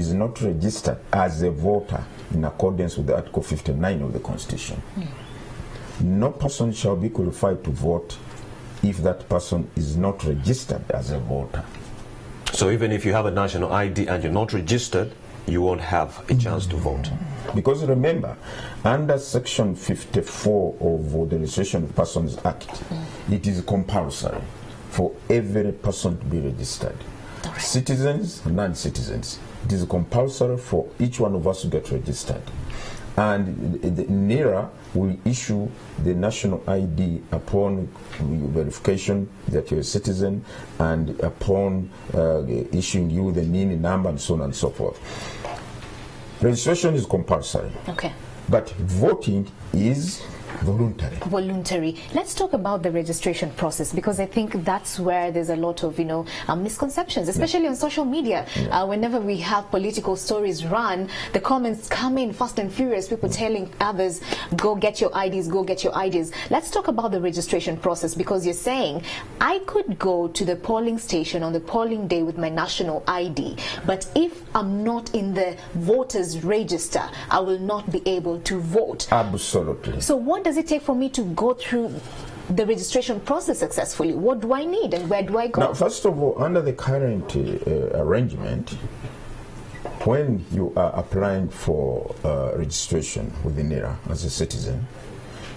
is not registered as a voter in accordance with Article 59 of the Constitution, no person shall be qualified to vote if that person is not registered as a voter. So even if you have a national ID and you're not registered, you won't have a chance to vote. Because remember, under Section 54 of the Registration of Persons Act, it is compulsory for every person to be registered. Right. Citizens, non-citizens. It is compulsory for each one of us to get registered. And the NERA will issue the national ID upon verification that you're a citizen and upon issuing you the NIN number and so on and so forth. Registration is compulsory. Okay. But voting is voluntary. Voluntary. Let's talk about the registration process, because I think that's where there's a lot of misconceptions, especially on social media. Whenever we have political stories run, the comments come in fast and furious, people telling others, go get your IDs, go get your IDs. Let's talk about the registration process, because you're saying I could go to the polling station on the polling day with my national ID, but if I'm not in the voters register, I will not be able to vote. Absolutely. So what does it take for me to go through the registration process successfully? What do I need and where do I go? Now, first of all, under the current arrangement, when you are applying for registration with the NERA as a citizen,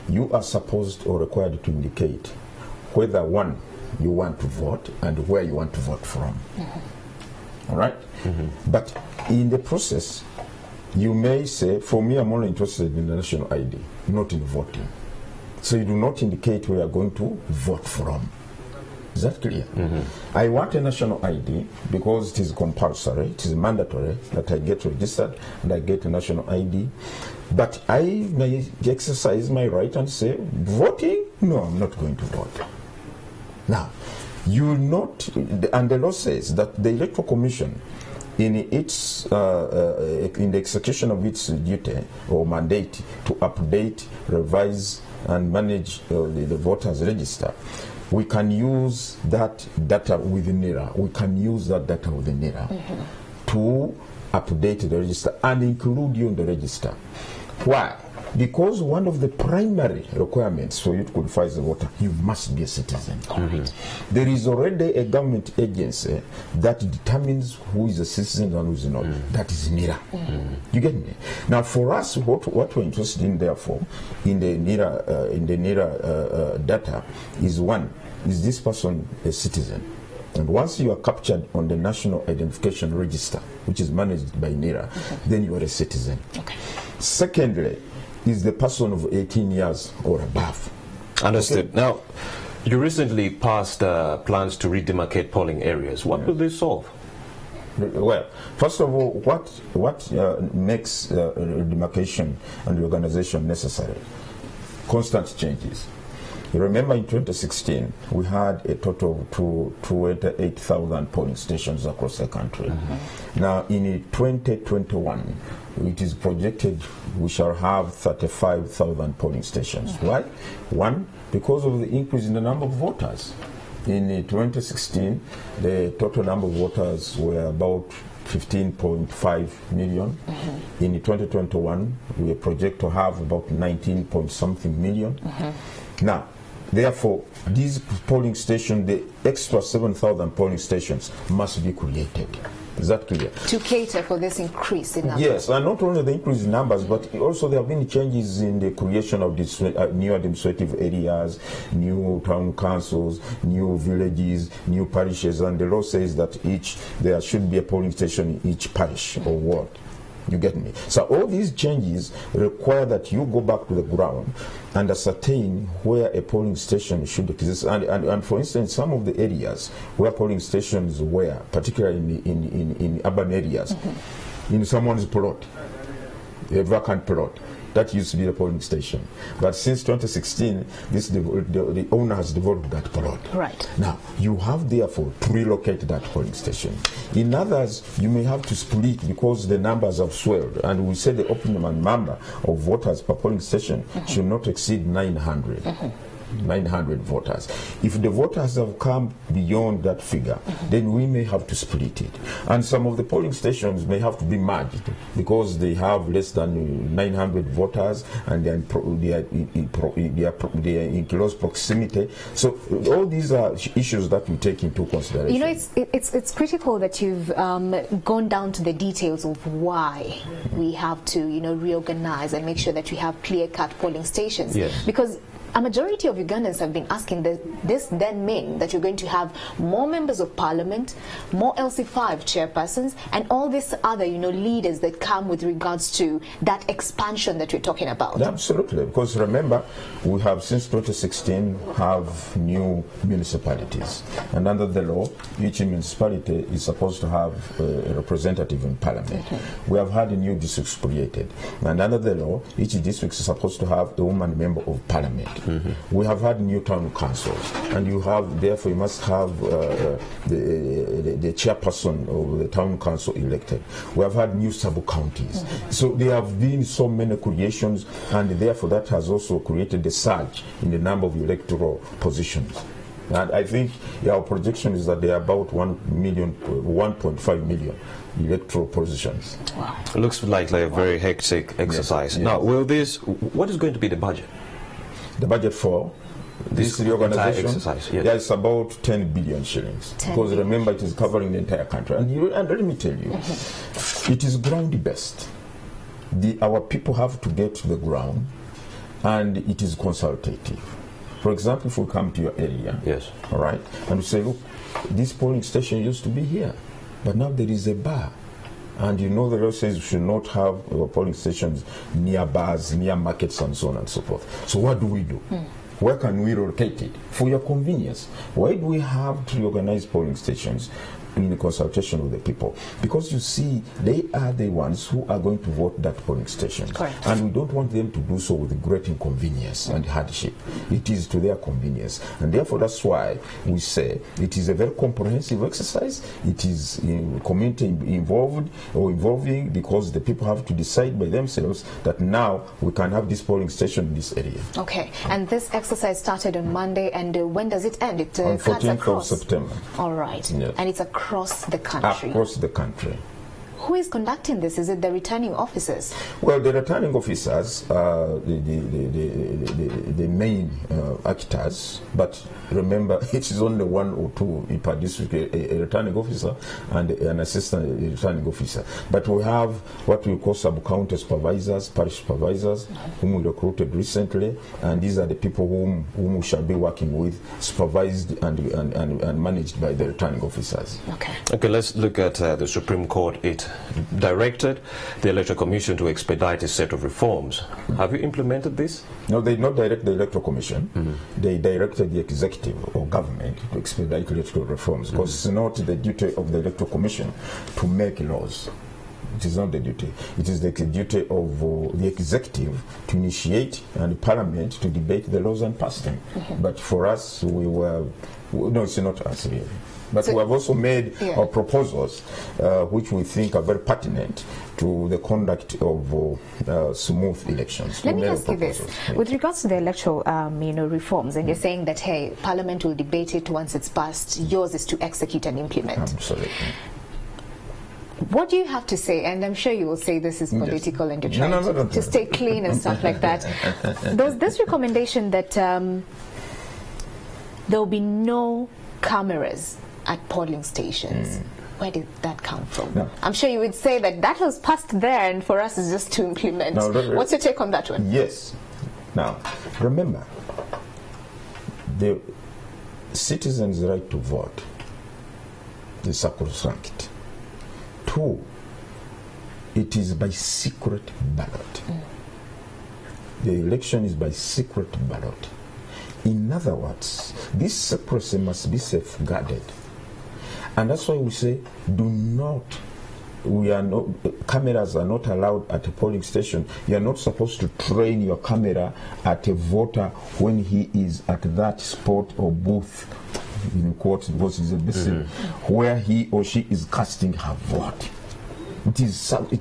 you are supposed or required to indicate whether, one, you want to vote and where you want to vote from. All right? But in the process, you may say, for me, I'm only interested in the national ID, not in voting. So you do not indicate where you are going to vote from. Is that clear? I want a national ID because it is compulsory, it is mandatory that I get registered and I get a national ID. But I may exercise my right and say, voting? No, I'm not going to vote. Now, you will not, and the law says that the Electoral Commission, in its in the execution of its duty or mandate to update, revise, and manage the voters' register, we can use that data within NERA. We can use that data within NERA to update the register and include you in the register. Why? Because one of the primary requirements for you to qualify as a voter, you must be a citizen. There is already a government agency that determines who is a citizen and who is not. That is NERA. You get me? Now, for us, what we're interested in, therefore, in the NERA data is, one, is this person a citizen? And once you are captured on the National Identification Register, which is managed by NERA, then you are a citizen. Secondly, is the person of 18 years or above. Understood. Now, you recently passed plans to redemarcate polling areas. What will they solve? Well, first of all, what makes demarcation and reorganization necessary? Constant changes. You remember in 2016, we had a total of 28,000 polling stations across the country. Now, in 2021, it is projected we shall have 35,000 polling stations. Why? One, because of the increase in the number of voters. In 2016, the total number of voters were about 15.5 million. In 2021, we project to have about 19 point something million. Now, therefore, these polling stations, the extra 7,000 polling stations must be created. Is that clear? To cater for this increase in numbers. Yes, and not only the increase in numbers, but also there have been changes in the creation of this, new administrative areas, new town councils, new villages, new parishes, and the law says that there should be a polling station in each parish or ward. You get me? So all these changes require that you go back to the ground and ascertain where a polling station should exist. And for instance, some of the areas where polling stations were, particularly in urban areas, in someone's plot, a vacant plot, that used to be a polling station. But since 2016, the owner has developed that plot. Right. Now, you have therefore to relocate that polling station. In others, you may have to split because the numbers have swelled. And we say the optimum number of voters per polling station should not exceed 900. 900 voters. If the voters have come beyond that figure, then we may have to split it. And some of the polling stations may have to be merged because they have less than 900 voters and they are in close proximity. So all these are issues that we take into consideration. You know, it's critical that you've gone down to the details of why we have to, you know, reorganize and make sure that we have clear-cut polling stations. Yes. Because a majority of Ugandans have been asking, this then mean that you're going to have more members of parliament, more LC5 chairpersons, and all these other, you know, leaders that come with regards to that expansion that we're talking about. Absolutely, because remember, we have since 2016 have new municipalities, and under the law, each municipality is supposed to have a representative in parliament. We have had new districts created, and under the law, each district is supposed to have a woman member of parliament. We have had new town councils, and therefore you must have the chairperson of the town council elected. We have had new sub-counties. So there have been so many creations, and therefore that has also created a surge in the number of electoral positions. And I think our projection is that there are about 1.5 million electoral positions. Wow. It looks like a very hectic exercise. Yes. Now, what is going to be the budget? The budget for this reorganization exercise, yes. It's about 10 billion shillings. Because remember, it is covering the entire country. And let me tell you, it is ground-based. Our people have to get to the ground, and it is consultative. For example, if we come to your area, yes, all right, and we say, look, this polling station used to be here, but now there is a bar. And you know the law says we should not have polling stations near bars, near markets, and so on and so forth. So what do we do? Where can we locate it? For your convenience. Why do we have to reorganize polling stations in the consultation with the people? Because you see, they are the ones who are going to vote that polling station. Correct. And we don't want them to do so with great inconvenience and hardship. It is to their convenience. And therefore, that's why we say it is a very comprehensive exercise. It is community involving, because the people have to decide by themselves that now we can have this polling station in this area. Okay. And this exercise started on Monday, and when does it end? It on cuts 14th across. of September. All right. Yes. And it's across the country. Across the country. Who is conducting this? Is it the returning officers? Well, the returning officers are the main actors, but remember, it is only one or two per district, a returning officer and an assistant returning officer. But we have what we call sub-county supervisors, parish supervisors, whom we recruited recently, and these are the people whom we shall be working with, supervised and managed by the returning officers. Okay, let's look at the Supreme Court. It directed the Electoral Commission to expedite a set of reforms. Have you implemented this? No, they did not direct the Electoral Commission. They directed the executive or government to expedite electoral reforms, because it's not the duty of the Electoral Commission to make laws. It is not the duty. It is the duty of the executive to initiate and Parliament to debate the laws and pass them. But for us, no, it's not us really. But so we have also made our proposals, which we think are very pertinent to the conduct of smooth elections. Let me ask you this. With regards to the electoral reforms, and you're saying that, hey, Parliament will debate it once it's passed, yours is to execute and implement. Absolutely. What do you have to say? And I'm sure you will say this is political and you're trying to stay clean and stuff like that. There was this recommendation that there will be no cameras at polling stations. Where did that come from? No. I'm sure you would say that was passed there, and for us it's just to implement. No, what's your take on that one? Yes. Now, remember, the citizens' right to vote is sacrosanct. 2, it is by secret ballot. The election is by secret ballot. In other words, this secrecy must be safeguarded. And that's why we say, cameras are not allowed at a polling station. You are not supposed to train your camera at a voter when he is at that spot or booth, in quotes, because it's a basic, where he or she is casting her vote. It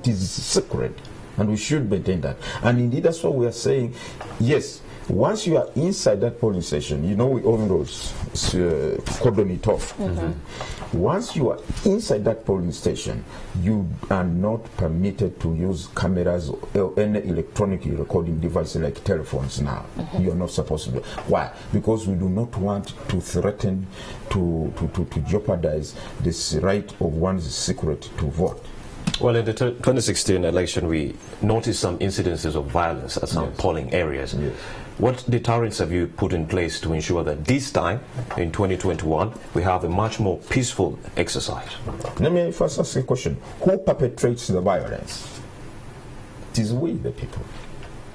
is secret, and we should maintain that. And indeed, that's what we are saying. Yes, Once you are inside that polling station, you know we always cordon it off. Once you are inside that polling station, you are not permitted to use cameras or any electronic recording device like telephones now. You are not supposed to do. Why? Because we do not want to threaten to jeopardize this right of one's secret to vote. Well, in the 2016 election, we noticed some incidences of violence at some polling areas. Yes. What deterrents have you put in place to ensure that this time, in 2021, we have a much more peaceful exercise? Let me first ask a question. Who perpetrates the violence? It is we, the people,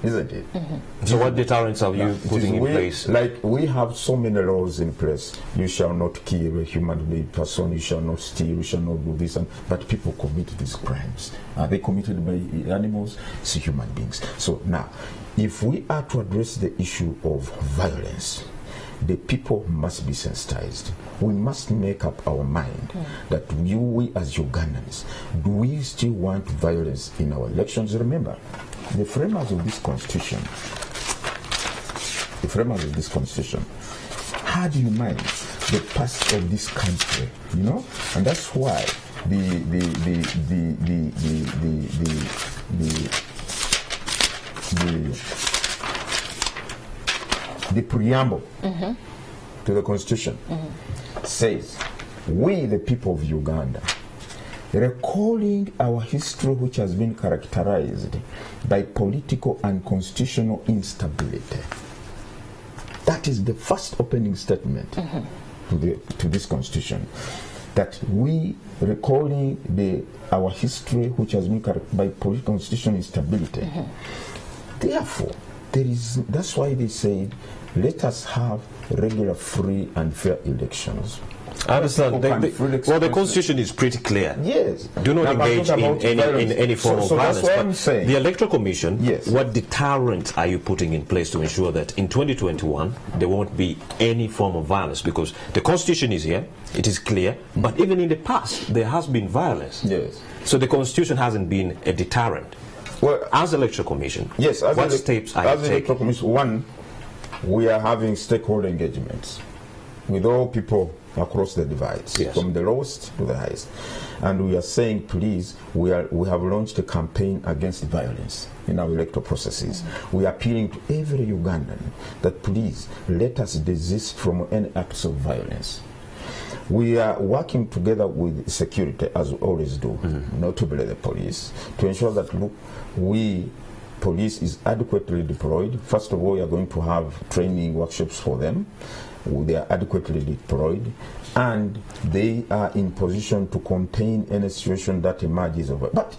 isn't it? So what deterrents have you putting in place? Like, we have so many laws in place. You shall not kill a human being person, you shall not steal, you shall not do this, but people commit these crimes. Are they committed by animals? It's human beings. So now, if we are to address the issue of violence, the people must be sensitized. We must make up our mind that we as Ugandans, do we still want violence in our elections? Remember, the framers of this constitution, had in mind the past of this country, you know, and that's why the preamble to the constitution says, we the people of Uganda, recalling our history which has been characterized by political and constitutional instability. That is the first opening statement to this constitution. That we recalling our history which has been characterized by political and constitutional instability. Therefore, that's why they said, let us have regular, free and fair elections. I understand. Well, the constitution is pretty clear. Yes. Do not engage in any form of violence. That's what I'm saying. The Electoral Commission, yes. What deterrent are you putting in place to ensure that in 2021 there won't be any form of violence? Because the constitution is here, it is clear, but even in the past there has been violence. Yes. So the constitution hasn't been a deterrent. Well, as Electoral Commission, yes, what steps are you taking? As Electoral Commission, one, we are having stakeholder engagements with all people across the divides, yes, from the lowest to the highest, and we are saying, please, we have launched a campaign against violence in our electoral processes. We are appealing to every Ugandan that please let us desist from any acts of violence. We are working together with security, as we always do, notably the police, to ensure that, look, police is adequately deployed. First of all, we are going to have training workshops for them. They are adequately deployed, and they are in position to contain any situation that emerges over. But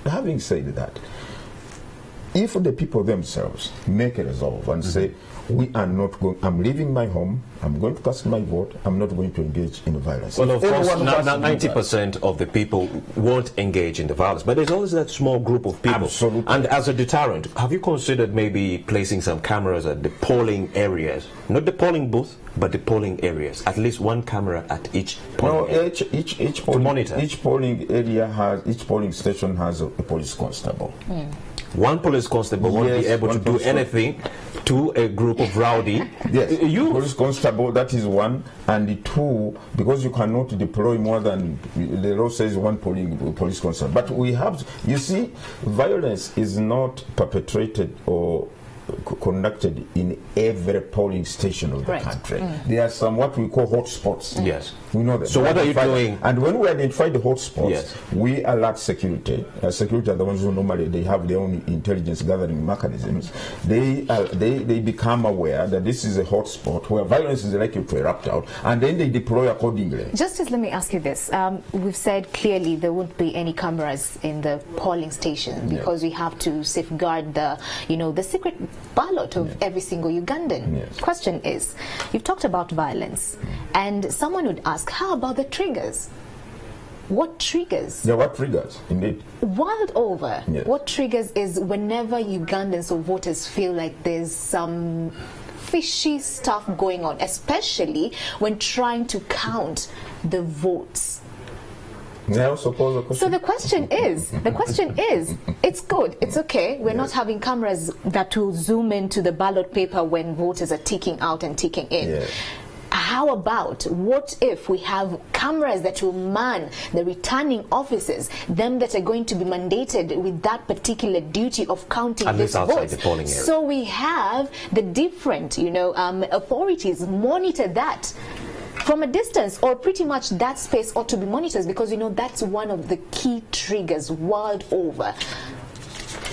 having said that, if the people themselves make a resolve and say, we are not going, I'm leaving my home, I'm going to cast my vote, I'm not going to engage in violence. Well, of course, 90% of the people won't engage in the violence, but there's always that small group of people. Absolutely. And as a deterrent, have you considered maybe placing some cameras at the polling areas? Not the polling booth, but the polling areas. At least one camera at each polling area. Each polling area has, each polling station has a police constable. One police constable won't be able to do anything to a group of rowdy. Yes, police constable, that is one. And the two, because you cannot deploy more than, the law says one police constable. But we have, you see, violence is not perpetrated or conducted in every polling station of the country. There are some what we call hotspots. Yes. We know that. So what are you doing? And when we identify the hotspots, yes, we alert security. Security are the ones who normally they have their own intelligence gathering mechanisms. They become aware that this is a hotspot where violence is likely to erupt out, and then they deploy accordingly. Justice, let me ask you this. We've said clearly there won't be any cameras in the polling station because we have to safeguard the, the secret ballot of every single Ugandan. Yes. Question is, you've talked about violence, and someone would ask, how about the triggers? What triggers? Yeah, what triggers, indeed. World over, yes, what triggers is whenever Ugandans or voters feel like there's some fishy stuff going on, especially when trying to count the votes. May I also pose a question? So the question is, it's good, it's okay. We're not having cameras that will zoom into the ballot paper when voters are ticking out and ticking in. Yeah. How about, what if we have cameras that will man the returning officers, them that are going to be mandated with that particular duty of counting these votes? The polling area. So we have the different, authorities monitor that from a distance, or pretty much that space ought to be monitored, because that's one of the key triggers world over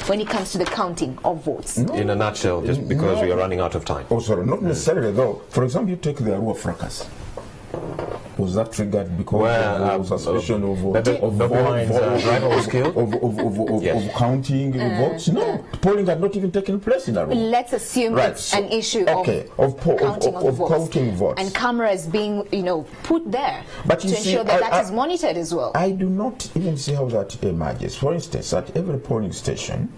when it comes to the counting of votes. No. In a nutshell, just because we are running out of time. Oh, sorry, not necessarily though. For example, you take the Arua fracas. Was that triggered because of suspicion of counting votes? No, polling had not even taken place in Arua. Let's assume it's an issue of counting votes and cameras being put there to ensure that is monitored as well. I do not even see how that emerges. For instance, at every polling station,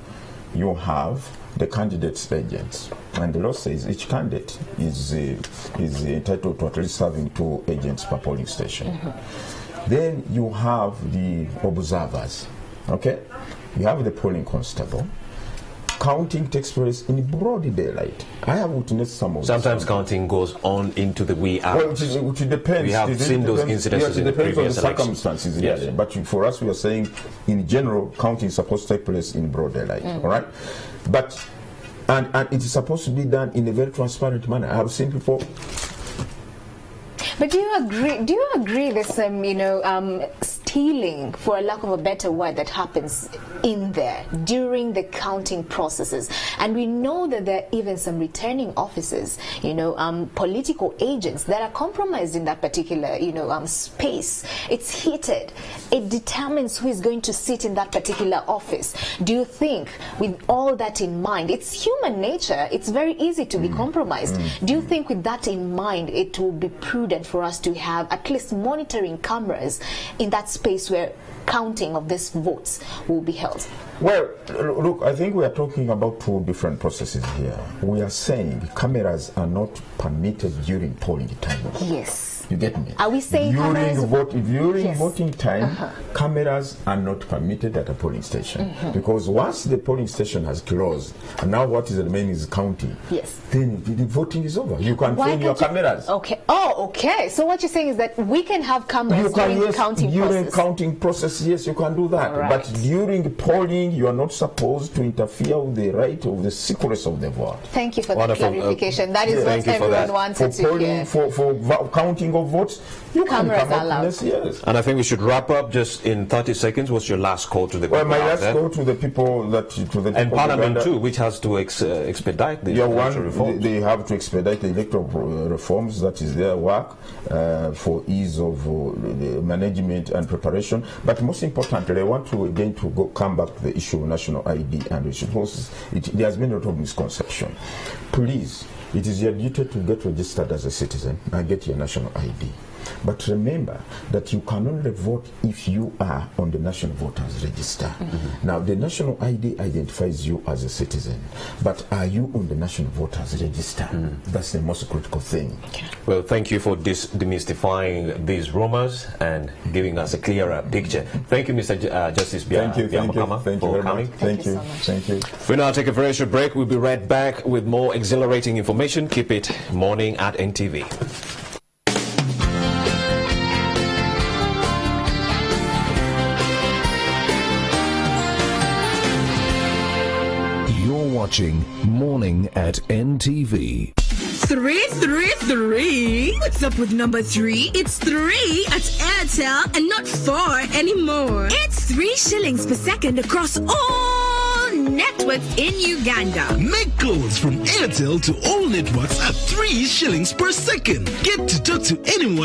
you have the candidate's agents, and the law says each candidate is entitled to at least having 2 agents per polling station. Then you have the observers. Okay, you have the polling constable. Counting takes place in broad daylight. I have witnessed some of Sometimes counting goes on into the wee hours. Well, it depends. We have seen those incidences in depends on the previous circumstances. Yes. But for us, we are saying, in general, counting is supposed to take place in broad daylight. All right, but and it is supposed to be done in a very transparent manner. I have seen people. But do you agree there's stealing, for a lack of a better word, that happens in there during the counting processes? And we know that there are even some returning officers, political agents that are compromised in that particular, space. It's heated. It determines who is going to sit in that particular office. Do you think, with all that in mind, it's human nature, it's very easy to be compromised. Do you think, with that in mind, it will be prudent for us to have at least monitoring cameras in that space where counting of these votes will be held? Well, look, I think we are talking about 2 different processes here. We are saying cameras are not permitted during polling time. Yes. You get me? Are we saying during voting time, cameras are not permitted at a polling station, because once the polling station has closed, and now what is remaining is counting. Yes. Then the voting is over. You can turn your cameras. Okay. Oh, okay. So what you're saying is that we can have cameras during the counting process. During counting process, yes, you can do that. Right. But during polling, you are not supposed to interfere with the right of the secrets of the vote. Thank you for that clarification. That is what everyone wanted to hear. For counting of votes, you cameras can come are allowed. Yes. And I think we should wrap up just in 30 seconds. What's your last call to the people? Well, my last call to the people and Parliament too, which has to expedite the electoral reforms. They have to expedite the electoral reforms. That is their work for ease of the management and preparation. But most importantly, I want to again come back to the issue of national ID and there has been a lot of misconception. Please, it is your duty to get registered as a citizen and get your national ID. But remember that you can only vote if you are on the National Voters Register. Now, the national ID identifies you as a citizen, but are you on the National Voters Register? That's the most critical thing. Well, thank you for demystifying these rumors and giving us a clearer picture. Thank you, Mr. Justice Biamakama, for coming. Thank you. Thank you. We'll now take a very short break. We'll be right back with more exhilarating information. Keep it morning at NTV. Watching Morning at NTV. 333. What's up with number 3? It's 3 at Airtel and not 4 anymore. It's 3 shillings per second across all networks in Uganda. Make calls from Airtel to all networks at 3 shillings per second. Get to talk to anyone.